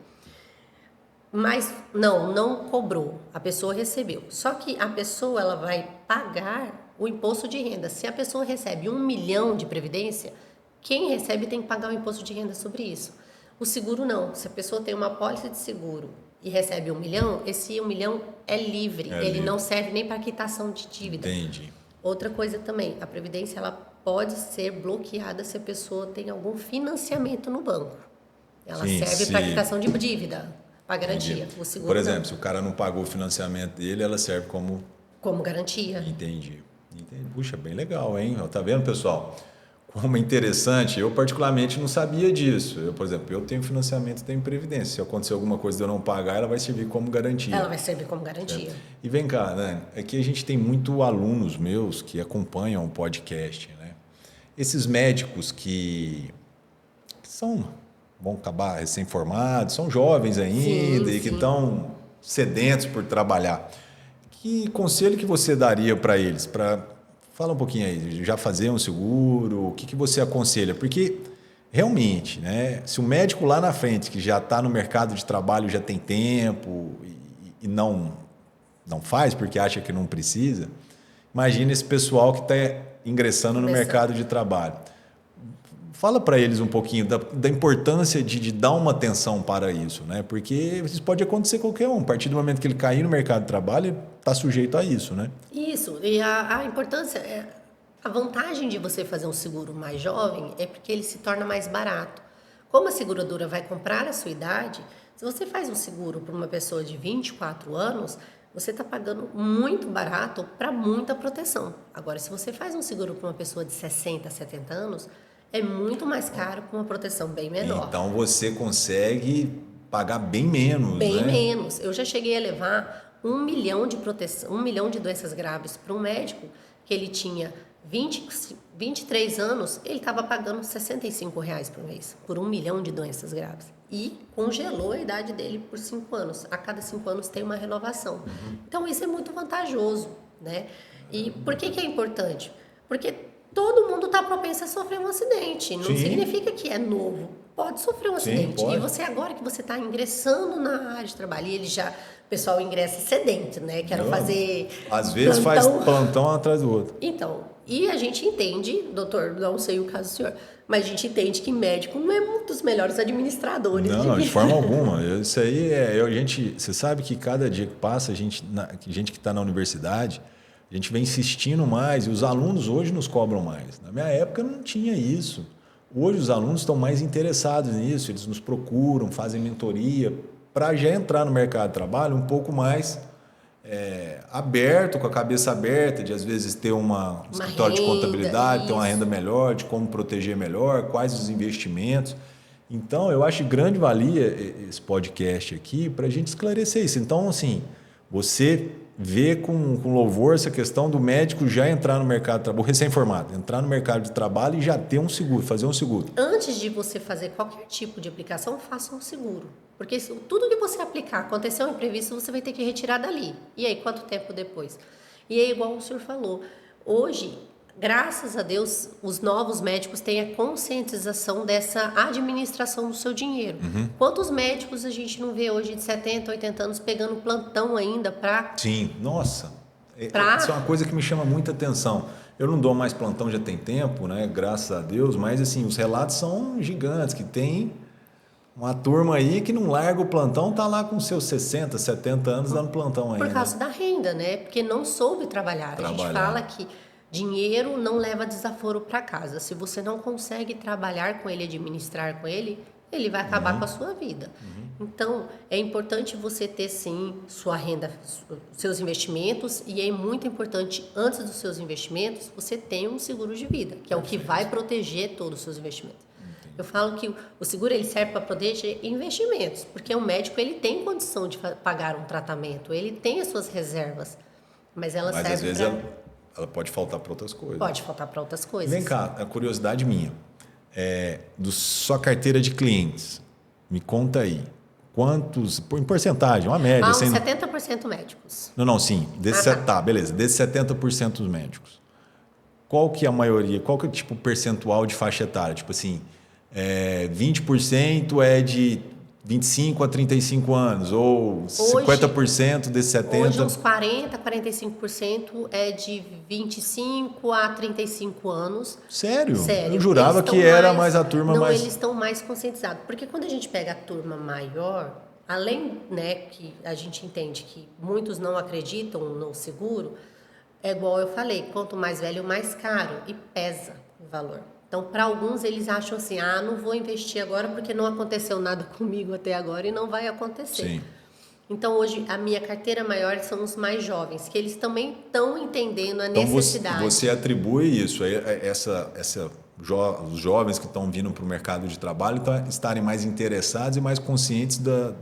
Mas não cobrou, a pessoa recebeu. Só que a pessoa ela vai pagar o imposto de renda. Se a pessoa recebe 1 milhão de previdência, quem recebe tem que pagar o imposto de renda sobre isso. O seguro não. Se a pessoa tem uma apólice de seguro e recebe 1 milhão, esse 1 milhão é livre. Ele não serve nem para quitação de dívida. Entendi. Outra coisa também, a previdência ela pode ser bloqueada se a pessoa tem algum financiamento no banco. Ela serve para quitação de dívida, para garantia. O seguro, por exemplo, se o cara não pagou o financiamento dele, ela serve como garantia. Entendi. Puxa, bem legal, hein? Tá vendo, pessoal? Como é interessante. Eu, particularmente, não sabia disso. Por exemplo, eu tenho financiamento, tenho previdência. Se acontecer alguma coisa de eu não pagar, ela vai servir como garantia. Ela vai servir como garantia. E vem cá, né? Aqui a gente tem muito alunos meus que acompanham o podcast, né? Esses médicos que vão acabar recém-formados, são jovens ainda e que estão sedentos por trabalhar. Que conselho que você daria para eles? Fala um pouquinho aí, já fazer um seguro, o que você aconselha? Porque, realmente, né, se o médico lá na frente, que já está no mercado de trabalho, já tem tempo e não faz porque acha que não precisa, imagina esse pessoal que está ingressando no mercado de trabalho. Fala para eles um pouquinho da importância de dar uma atenção para isso, né? Porque isso pode acontecer qualquer um. A partir do momento que ele cair no mercado de trabalho, ele está sujeito a isso, né? Isso. E a importância, a vantagem de você fazer um seguro mais jovem é porque ele se torna mais barato. Como a seguradora vai comprar a sua idade, se você faz um seguro para uma pessoa de 24 anos, você está pagando muito barato para muita proteção. Agora, se você faz um seguro para uma pessoa de 60, 70 anos... é muito mais caro com uma proteção bem menor. Então você consegue pagar bem menos, Bem menos. Eu já cheguei a levar 1 milhão de proteção, 1 milhão de doenças graves para um médico que ele tinha 23 anos, ele estava pagando R$65 por mês, por 1 milhão de doenças graves. E congelou a idade dele por 5 anos. A cada 5 anos tem uma renovação. Então, isso é muito vantajoso, né? E por que é importante? Porque todo mundo está propenso a sofrer um acidente. Não significa que é novo. Pode sofrer um acidente. Pode. E você, agora que você está ingressando na área de trabalho, e o pessoal ingressa sedento, né? Quero fazer Às vezes faz plantão atrás do outro. Então, e a gente entende, doutor, não sei o caso do senhor, mas a gente entende que médico não é um dos melhores administradores. Não, de forma alguma. Isso aí você sabe que cada dia que passa, a gente que está na universidade, a gente vem insistindo mais, e os alunos hoje nos cobram mais. Na minha época não tinha isso. Hoje os alunos estão mais interessados nisso, eles nos procuram, fazem mentoria, para já entrar no mercado de trabalho um pouco mais aberto, com a cabeça aberta, de às vezes ter um escritório de contabilidade, ter uma renda melhor, de como proteger melhor, quais os investimentos. Então, eu acho de grande valia esse podcast aqui para a gente esclarecer isso. Então, assim, você vê com louvor essa questão do médico já entrar no mercado de trabalho, o recém-formado, entrar no mercado de trabalho e já ter um seguro, fazer um seguro. Antes de você fazer qualquer tipo de aplicação, faça um seguro. Porque tudo que você aplicar, aconteceu um imprevisto, você vai ter que retirar dali. E aí, quanto tempo depois? E é igual o senhor falou. Hoje, graças a Deus, os novos médicos têm a conscientização dessa administração do seu dinheiro. Quantos médicos a gente não vê hoje de 70, 80 anos pegando plantão ainda para... Sim, nossa. Isso é uma coisa que me chama muita atenção. Eu não dou mais plantão já tem tempo, né? Graças a Deus, mas assim, os relatos são gigantes, que tem uma turma aí que não larga o plantão, tá lá com seus 60, 70 anos dando plantão ainda. Por causa da renda, né? Porque não soube trabalhar. A gente fala que dinheiro não leva desaforo para casa. Se você não consegue trabalhar com ele, administrar com ele, ele vai acabar com a sua vida. Então, é importante você ter, sim, sua renda, seus investimentos, e é muito importante, antes dos seus investimentos, você ter um seguro de vida, que é o que vai proteger todos os seus investimentos. Eu falo que o seguro ele serve para proteger investimentos, porque o médico ele tem condição de pagar um tratamento, ele tem as suas reservas, mas ela serve às vezes ela pode faltar para outras coisas. Pode faltar para outras coisas. Vem cá, a curiosidade minha, sua carteira de clientes, me conta aí, quantos, em porcentagem, uma média. Uns 70% médicos. Não, sim, beleza, desses 70% dos médicos, qual que é a maioria, qual que é tipo percentual de faixa etária? Tipo assim, 20% é de 25 a 35 anos, ou hoje, 50% desses 70%? Hoje uns 40, 45% é de 25 a 35 anos. Sério? Sério. Eu jurava que era mais a turma não, mais... Não, eles estão mais conscientizados. Porque quando a gente pega a turma maior, além, né, que a gente entende que muitos não acreditam no seguro, é igual eu falei, quanto mais velho, mais caro, e pesa o valor. Então, para alguns, eles acham assim, não vou investir agora porque não aconteceu nada comigo até agora e não vai acontecer. Sim. Então, hoje, a minha carteira maior são os mais jovens, que eles também estão entendendo a necessidade. Você atribui isso, os jovens que estão vindo para o mercado de trabalho estarem mais interessados e mais conscientes da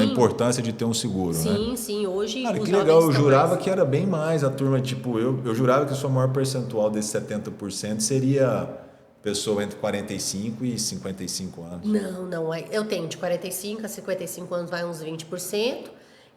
importância de ter um seguro, sim, né? Sim, hoje cara, os que legal, eu jurava mais... que era bem mais a turma, tipo, eu jurava que o seu maior percentual desses 70% seria pessoa entre 45 e 55 anos. Não, eu tenho de 45 a 55 anos vai uns 20%,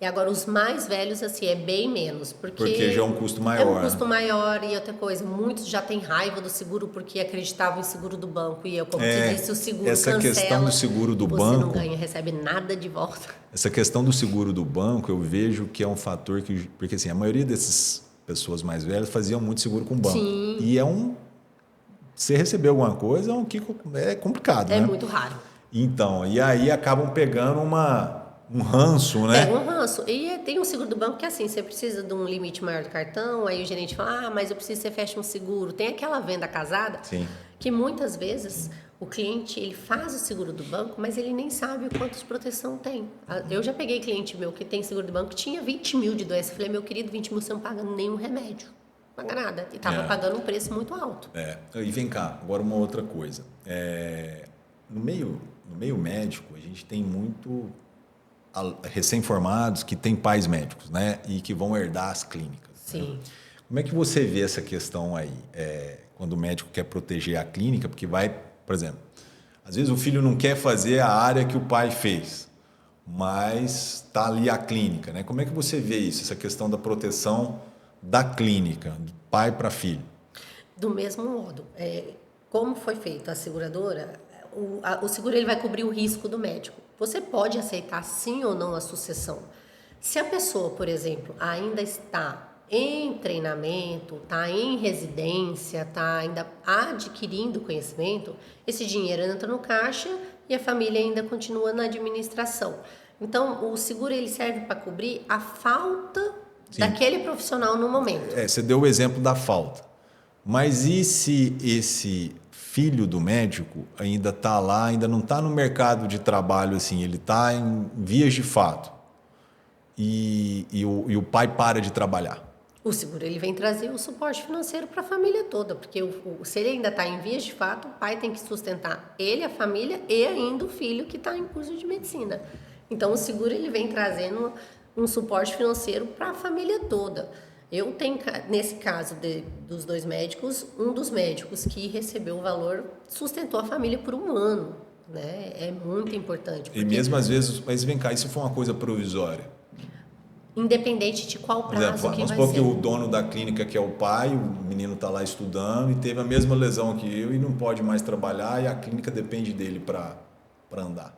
e agora os mais velhos, assim, é bem menos. Porque já é um custo maior. É um custo maior, e outra coisa, muitos já têm raiva do seguro porque acreditavam em seguro do banco, e eu, como te disse, o seguro essa cancela. Essa questão do seguro do banco... Você não ganha, recebe nada de volta. Essa questão do seguro do banco, eu vejo que é um fator que... Porque, assim, a maioria dessas pessoas mais velhas faziam muito seguro com o banco. Sim. E você receber alguma coisa é complicado, né? É muito raro. Então, e aí acabam pegando um ranço, né? Pega um ranço. E tem um seguro do banco que é assim, você precisa de um limite maior do cartão, aí o gerente fala, mas eu preciso que você feche um seguro. Tem aquela venda casada, sim, que muitas vezes o cliente ele faz o seguro do banco, mas ele nem sabe o quanto de proteção tem. Eu já peguei cliente meu que tem seguro do banco que tinha 20 mil de doença. Eu falei, meu querido, 20 mil você não paga nenhum remédio. Não paga nada. E estava pagando um preço muito alto. E vem cá, agora uma outra coisa. No meio médico, a gente tem muito recém-formados que têm pais médicos, né? E que vão herdar as clínicas. Sim. Né? Como é que você vê essa questão aí, quando o médico quer proteger a clínica, porque vai, por exemplo, às vezes o filho não quer fazer a área que o pai fez, mas está ali a clínica, né? Como é que você vê isso, essa questão da proteção da clínica, do pai para filho? Do mesmo modo, como foi feito a seguradora, o seguro ele vai cobrir o risco do médico. Você pode aceitar sim ou não a sucessão. Se a pessoa, por exemplo, ainda está em treinamento, está em residência, está ainda adquirindo conhecimento, esse dinheiro entra no caixa e a família ainda continua na administração. Então, o seguro ele serve para cobrir a falta daquele profissional no momento. Você deu o exemplo da falta. Mas e se esse filho do médico ainda está lá, ainda não está no mercado de trabalho, assim, ele está em vias de fato e o pai para de trabalhar? O seguro ele vem trazer o suporte financeiro para a família toda, porque se ele ainda está em vias de fato, o pai tem que sustentar ele, a família e ainda o filho que está em curso de medicina. Então o seguro ele vem trazendo um suporte financeiro para a família toda. Eu tenho, nesse caso dos 2 médicos, um dos médicos que recebeu o valor sustentou a família por 1 ano, né? É muito importante. E mesmo às vezes, mas vem cá, isso foi uma coisa provisória? Independente de qual prazo que vai ser. Vamos supor que o dono da clínica, que é o pai, o menino está lá estudando e teve a mesma lesão que eu e não pode mais trabalhar e a clínica depende dele para andar.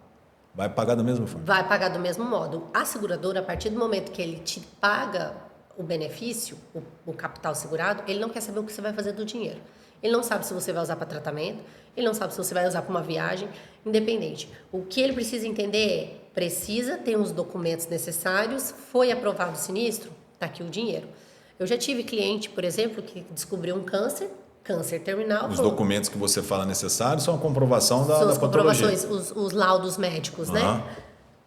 Vai pagar da mesma forma? Vai pagar do mesmo modo. A seguradora, a partir do momento que ele te paga o benefício, o capital segurado, ele não quer saber o que você vai fazer do dinheiro. Ele não sabe se você vai usar para tratamento, ele não sabe se você vai usar para uma viagem, independente. O que ele precisa entender é, precisa ter os documentos necessários, foi aprovado o sinistro, está aqui o dinheiro. Eu já tive cliente, por exemplo, que descobriu um câncer terminal. Os documentos que você fala necessários são a comprovação da patologia. São as comprovações, os laudos médicos, né?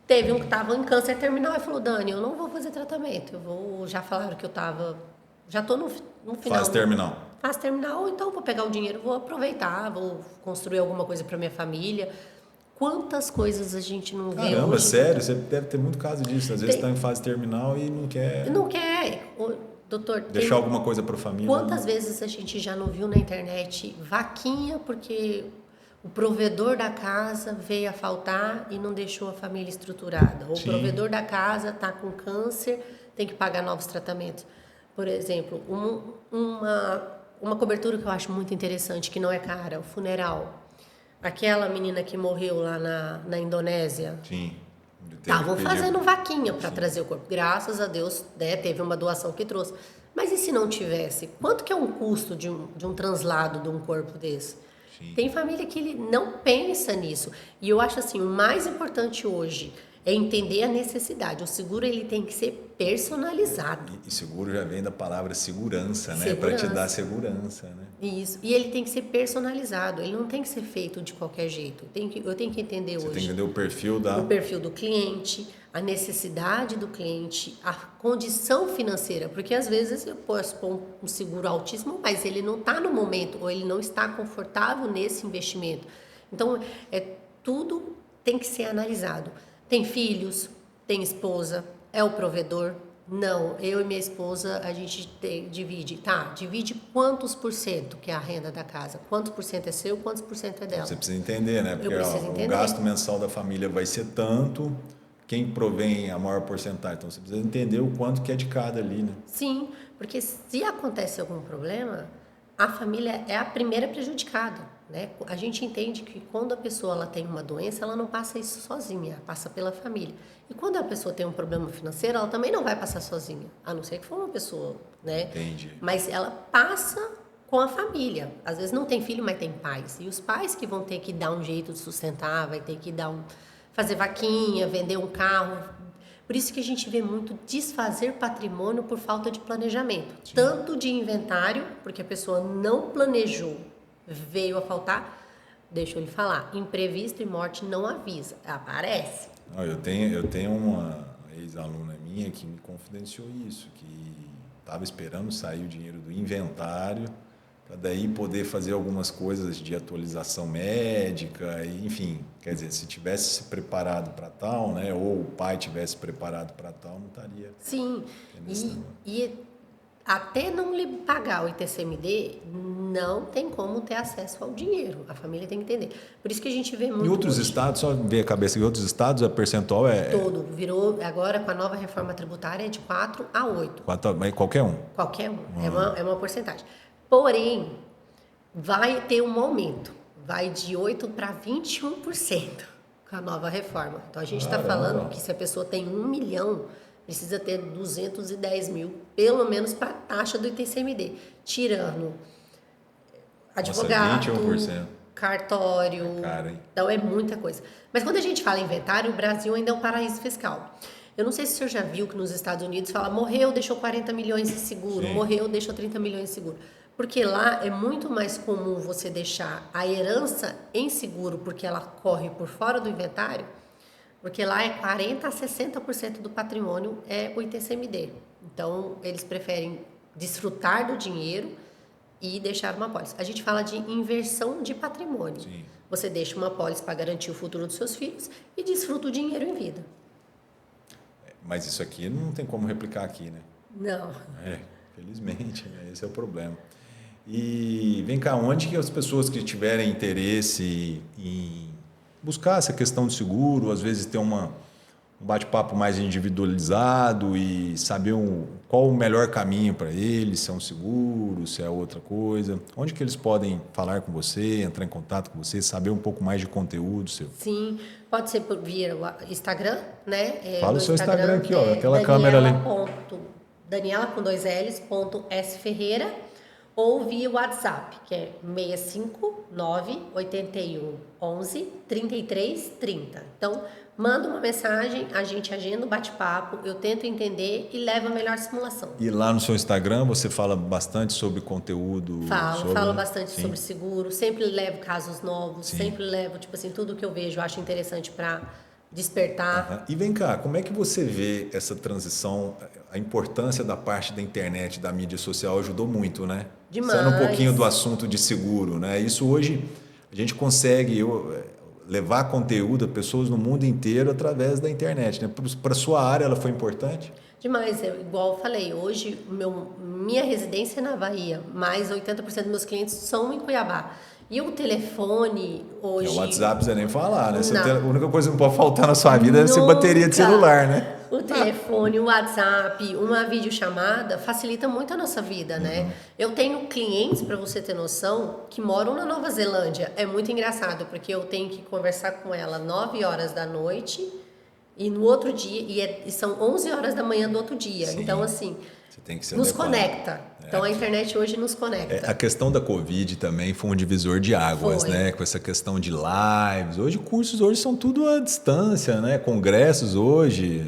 Teve um que estava em câncer terminal e falou, Dani, eu não vou fazer tratamento, já falaram que eu estava, já estou no final. Fase terminal. Fase terminal, então vou pegar o dinheiro, vou aproveitar, vou construir alguma coisa para minha família. Quantas coisas a gente não vê hoje? Caramba, sério? Você deve ter muito caso disso. Às vezes está em fase terminal e não quer... Não quer. Doutor, deixar alguma coisa para a família. Quantas vezes a gente já não viu na internet vaquinha porque o provedor da casa veio a faltar e não deixou a família estruturada? Ou o provedor da casa está com câncer, tem que pagar novos tratamentos. Por exemplo, uma cobertura que eu acho muito interessante, que não é cara, o funeral. Aquela menina que morreu lá na Indonésia. Sim. Estavam fazendo vaquinha para trazer o corpo. Graças a Deus, né, teve uma doação que trouxe. Mas e se não tivesse? Quanto que é um custo de um translado de um corpo desse? Sim. Tem família que ele não pensa nisso. E eu acho assim, o mais importante hoje é entender a necessidade. O seguro ele tem que ser personalizado. E seguro já vem da palavra segurança, né? Para te dar segurança, né? Isso. E ele tem que ser personalizado. Ele não tem que ser feito de qualquer jeito. Eu tenho que entender hoje. Você tem que entender o perfil do cliente, a necessidade do cliente, a condição financeira. Porque às vezes eu posso pôr um seguro altíssimo, mas ele não está no momento, ou ele não está confortável nesse investimento. Então, tudo tem que ser analisado. Tem filhos, tem esposa, é o provedor. Não, eu e minha esposa, a gente divide. Divide quantos por cento que é a renda da casa. Quantos por cento é seu, quantos por cento é dela. Você precisa entender, né? Porque o gasto mensal da família vai ser tanto, quem provém a maior porcentagem. Então, você precisa entender o quanto que é de cada ali, né? Sim, porque se acontece algum problema, a família é a primeira prejudicada. Né? A gente entende que quando a pessoa ela tem uma doença, ela não passa isso sozinha, passa pela família. E quando a pessoa tem um problema financeiro, ela também não vai passar sozinha, a não ser que for uma pessoa, né? Entendi. Mas ela passa com a família. Às vezes não tem filho, mas tem pais. E os pais que vão ter que dar um jeito de sustentar, vai ter que fazer vaquinha, vender um carro. Por isso que a gente vê muito desfazer patrimônio por falta de planejamento. Sim. Tanto de inventário, porque a pessoa não planejou, veio a faltar, deixa eu lhe falar, imprevisto e morte não avisa, aparece. Eu tenho uma ex-aluna minha que me confidenciou isso, que estava esperando sair o dinheiro do inventário para daí poder fazer algumas coisas de atualização médica, enfim, quer dizer, se tivesse se preparado para tal, né, ou o pai tivesse preparado para tal, não estaria. Sim, e até não lhe pagar o ITCMD, não tem como ter acesso ao dinheiro. A família tem que entender. Por isso que a gente vê muito. Em outros hoje, estados, só ver a cabeça, em outros estados a percentual todo virou, agora com a nova reforma tributária, é de 4 a 8. Mas qualquer um. Qualquer um. É uma porcentagem. Porém, vai ter um aumento. Vai de 8% para 21% com a nova reforma. Então, a gente está falando que se a pessoa tem 1 milhão, precisa ter 210 mil, pelo menos para a taxa do ITCMD. Tirando advogado, 21%. cartório. Cara, hein? Então, é muita coisa. Mas quando a gente fala em inventário, o Brasil ainda é um paraíso fiscal. Eu não sei se o senhor já viu que nos Estados Unidos fala morreu, deixou 40 milhões de seguro, Sim. morreu, deixou 30 milhões de seguro. Porque lá é muito mais comum você deixar a herança em seguro, porque ela corre por fora do inventário, porque lá é 40% a 60% do patrimônio é o ITCMD. Então, eles preferem desfrutar do dinheiro e deixar uma pólice. A gente fala de inversão de patrimônio. Sim. Você deixa uma pólice para garantir o futuro dos seus filhos e desfruta o dinheiro em vida. Mas isso aqui não tem como replicar aqui, né? Não. Felizmente, né? Esse é o problema. E vem cá, onde que as pessoas que tiverem interesse em buscar essa questão de seguro, às vezes ter um bate-papo mais individualizado e saber qual o melhor caminho para eles, se é um seguro, se é outra coisa, onde que eles podem falar com você, entrar em contato com você, saber um pouco mais de conteúdo seu? Sim, pode ser via o Instagram, né? Fala o seu Instagram aqui, ó, aquela Daniela câmera ali. Daniela com 2 L's, ponto S Ferreira, ou via WhatsApp, que é 659 81 11 33 30. Então, manda uma mensagem, a gente agenda o bate-papo, eu tento entender e levo a melhor simulação. E lá no seu Instagram você fala bastante sobre conteúdo? Falo bastante Sim. sobre seguro, sempre levo casos novos, Sim. sempre levo, tipo assim, tudo que eu vejo, eu acho interessante para despertar. E vem cá, como é que você vê essa transição, a importância da parte da internet, da mídia social ajudou muito, né? Demais. Saindo um pouquinho do assunto de seguro, né? Isso hoje a gente consegue levar conteúdo a pessoas no mundo inteiro através da internet, né? Para a sua área ela foi importante? Demais, igual eu falei, hoje minha residência é na Bahia, mas 80% dos meus clientes são em Cuiabá. E o telefone hoje... O WhatsApp você nem falar, né? Não. A única coisa que não pode faltar na sua vida é ser bateria de celular, né? O telefone, o WhatsApp, uma videochamada facilita muito a nossa vida, né? Eu tenho clientes, para você ter noção, que moram na Nova Zelândia. É muito engraçado, porque eu tenho que conversar com ela 9 horas da noite e no outro dia, e são 11 horas da manhã do outro dia. Sim. Então, assim, Você tem que se nos adequar. conecta. Então, a internet hoje nos conecta. A questão da Covid também foi um divisor de águas, Foi. né? Com essa questão de lives. Hoje, cursos hoje são tudo à distância, né? Congressos hoje.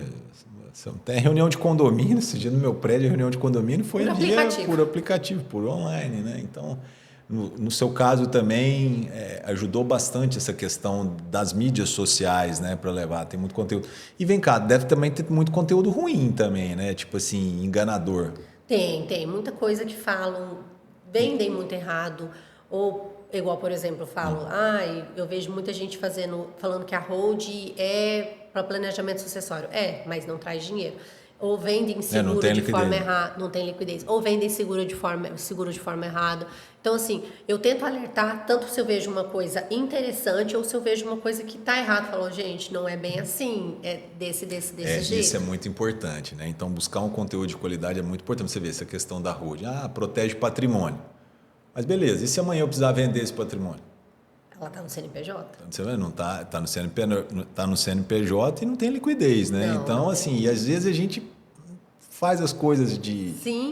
Tem reunião de condomínio. Esse dia no meu prédio, a reunião de condomínio foi por aplicativo, por online, né? Então, no seu caso também ajudou bastante essa questão das mídias sociais, né? Para levar, tem muito conteúdo. E vem cá, deve também ter muito conteúdo ruim também, né? Tipo assim, enganador. Tem muita coisa que falam, vendem muito errado, ou igual, por exemplo, eu falo, eu vejo muita gente falando que a hold é para planejamento sucessório. Mas não traz dinheiro. Ou vendem seguro de forma errada, não tem liquidez. Ou vendem seguro de forma errada. Então, assim, eu tento alertar, tanto se eu vejo uma coisa interessante ou se eu vejo uma coisa que está errada. Falo, gente, não é bem assim, é desse jeito. Isso é muito importante, né? Então, buscar um conteúdo de qualidade é muito importante. Você vê essa questão da hold. Protege patrimônio. Mas beleza, e se amanhã eu precisar vender esse patrimônio? Ela está no CNPJ? Você não está no CNPJ e não tem liquidez, né? Não, então, assim, e às vezes a gente faz as coisas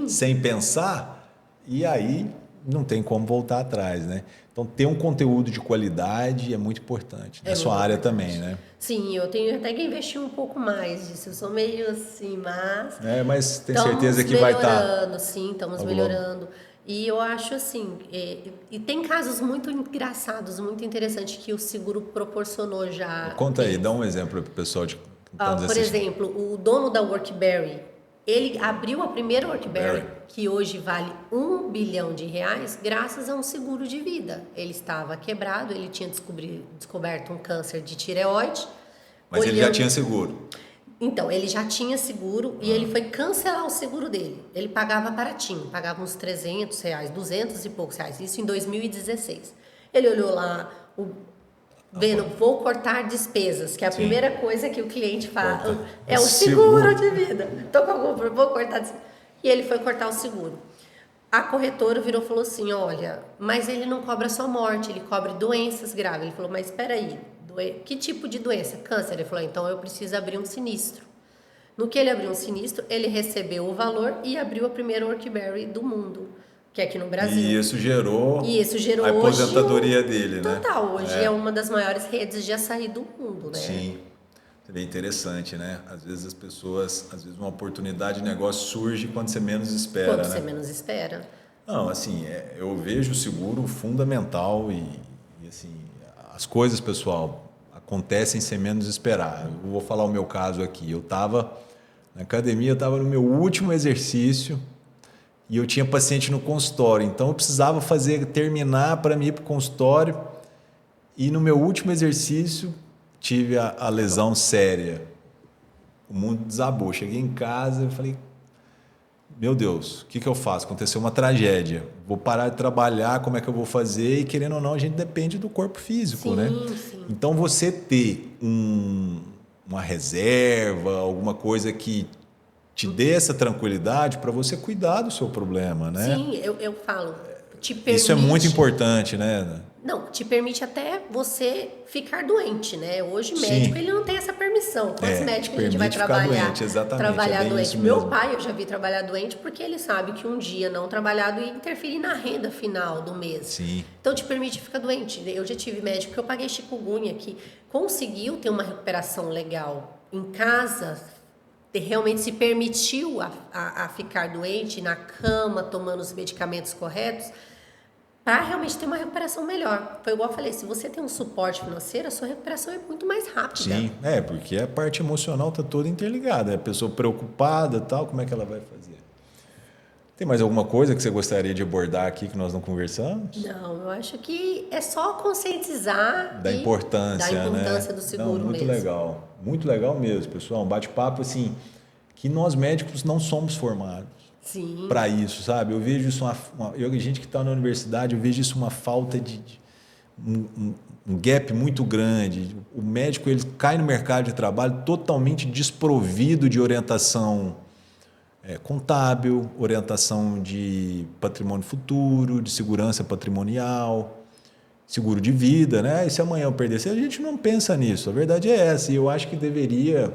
sem pensar e aí não tem como voltar atrás, né? Então, ter um conteúdo de qualidade é muito importante. Na sua área também, né? Sim, eu tenho até que investir um pouco mais disso. Eu sou meio assim, mas... mas tem certeza que vai estar... Sim, estamos melhorando. E eu acho assim, e tem casos muito engraçados, muito interessantes que o seguro proporcionou já. Conta aí, dá um exemplo para o pessoal que está nos Por exemplo, o dono da Workberry, ele abriu a primeira Workberry, que hoje vale R$1 bilhão, graças a um seguro de vida. Ele estava quebrado, ele tinha descoberto um câncer de tireoide. Mas ele já tinha seguro? Então, ele já tinha seguro e ele foi cancelar o seguro dele. Ele pagava baratinho, pagava uns R$300, 200 e poucos reais, isso em 2016. Ele olhou lá, vendo, vou cortar despesas, que é a primeira coisa que o cliente fala, é o seguro de vida. Tô com algum problema, vou cortar despesas. E ele foi cortar o seguro. A corretora virou e falou assim, olha, mas ele não cobra só morte, ele cobre doenças graves. Ele falou, mas espera aí, que tipo de doença? Câncer? Ele falou, então eu preciso abrir um sinistro. No que ele abriu um sinistro, ele recebeu o valor e abriu a primeira Workberry do mundo, que é aqui no Brasil. E isso gerou a hoje aposentadoria dele, né? Total, hoje é uma das maiores redes de açaí do mundo, né? Sim. É interessante, né? Às vezes as pessoas, uma oportunidade de negócio surge quando você menos espera, Quando você menos espera. Não, assim, eu vejo o seguro fundamental e assim, as coisas, pessoal, acontecem sem menos esperar. Eu vou falar o meu caso aqui. Eu estava na academia, eu estava no meu último exercício e eu tinha paciente no consultório. Então, eu precisava terminar para mim ir para o consultório e no meu último exercício tive a lesão séria. O mundo desabou. Cheguei em casa e falei, meu Deus, o que eu faço? Aconteceu uma tragédia. Vou parar de trabalhar, como é que eu vou fazer? E querendo ou não, a gente depende do corpo físico, sim, né? Sim. Então, você ter uma reserva, alguma coisa que te dê essa tranquilidade para você cuidar do seu problema, né? Sim, eu falo, te permite... Isso é muito importante, né? Não, te permite até você ficar doente, né? Hoje, médico, ele não tem essa permissão. Quantos médicos a gente vai trabalhar? Doente, exatamente, trabalhar doente. Meu mesmo. pai, eu já vi trabalhar doente porque ele sabe que um dia não trabalhado ia interferir na renda final do mês. Sim. Então, te permite ficar doente. Eu já tive médico que eu paguei chikungunya, que conseguiu ter uma recuperação legal em casa, realmente se permitiu a ficar doente, na cama, tomando os medicamentos corretos, para realmente ter uma recuperação melhor. Foi igual eu falei, se você tem um suporte financeiro, a sua recuperação é muito mais rápida. Sim, porque a parte emocional está toda interligada. A pessoa preocupada, tal, como é que ela vai fazer? Tem mais alguma coisa que você gostaria de abordar aqui que nós não conversamos? Não, eu acho que é só conscientizar da importância, né? Do seguro não, muito mesmo. Muito legal mesmo, pessoal. Um bate-papo assim, que nós médicos não somos formados para isso, sabe? Eu vejo isso, gente que está na universidade, eu vejo isso uma falta de um gap muito grande. O médico ele cai no mercado de trabalho totalmente desprovido de orientação contábil, orientação de patrimônio futuro, de segurança patrimonial, seguro de vida, né? E se amanhã eu perder, a gente não pensa nisso. A verdade é essa. E eu acho que deveria...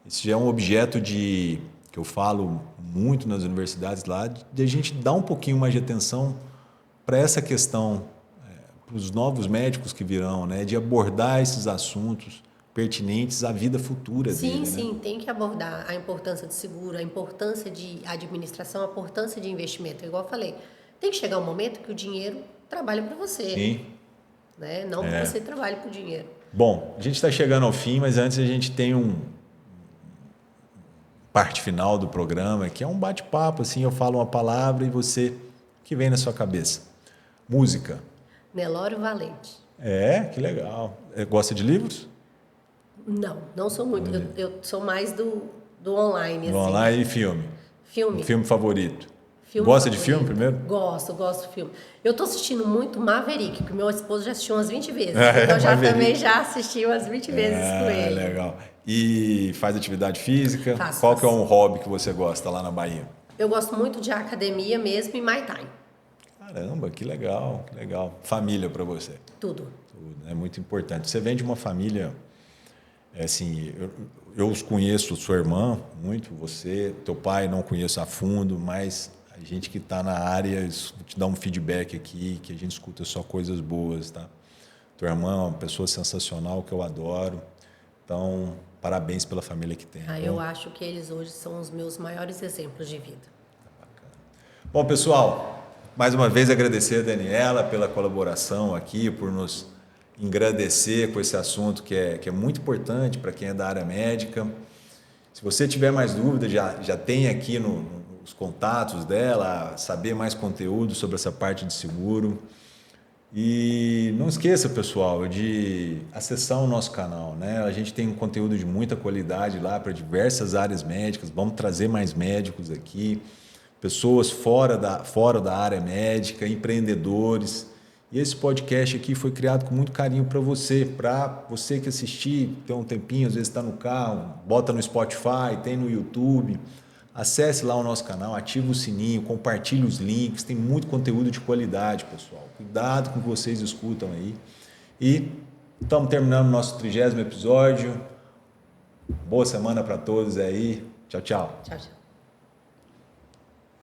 Isso já é um objeto que eu falo muito nas universidades lá, de a gente dar um pouquinho mais de atenção para essa questão, para os novos médicos que virão, né? De abordar esses assuntos pertinentes à vida futura dele. Sim, tem que abordar a importância do seguro, a importância de administração, a importância de investimento. Igual eu falei, tem que chegar um momento que o dinheiro trabalhe para você. Sim. Né? Não que você trabalhe com o dinheiro. Bom, a gente está chegando ao fim, mas antes a gente tem parte final do programa, que é um bate-papo, assim, eu falo uma palavra e você, o que vem na sua cabeça? Música. Nelório Valente. Que legal. Gosta de livros? Não sou muito. Eu sou mais do online. Do online e filme? Filme. Um filme favorito? Filme Gosta favorito. de filme primeiro? Gosto de filme. Eu tô assistindo muito Maverick, que meu esposo já assistiu umas 20 vezes. Então também já assisti umas 20 vezes com ele. Legal. E faz atividade física? Faço. Qual que é um hobby que você gosta lá na Bahia? Eu gosto muito de academia mesmo e Muay Thai. Caramba, que legal, que legal. Família para você? Tudo. É muito importante. Você vem de uma família, assim, eu os conheço, sua irmã, muito, você, teu pai não conheço a fundo, mas a gente que está na área, te dá um feedback aqui, que a gente escuta só coisas boas, tá? Tua irmã é uma pessoa sensacional, que eu adoro. Então, parabéns pela família que tem. Eu acho que eles hoje são os meus maiores exemplos de vida. Bacana. Bom, pessoal, mais uma vez agradecer a Daniela pela colaboração aqui, por nos engrandecer com esse assunto que é muito importante para quem é da área médica. Se você tiver mais dúvidas, já tem aqui os contatos dela, saber mais conteúdo sobre essa parte de seguro. E não esqueça, pessoal, de acessar o nosso canal, né? A gente tem um conteúdo de muita qualidade lá para diversas áreas médicas. Vamos trazer mais médicos aqui, pessoas fora da área médica, empreendedores. E esse podcast aqui foi criado com muito carinho para você que assistir, tem um tempinho, às vezes está no carro, bota no Spotify, tem no YouTube. Acesse lá o nosso canal, ative o sininho, compartilhe os links, tem muito conteúdo de qualidade, pessoal. Cuidado com o que vocês escutam aí. E estamos terminando o nosso 30º episódio. Boa semana para todos aí. Tchau, tchau. Tchau, tchau.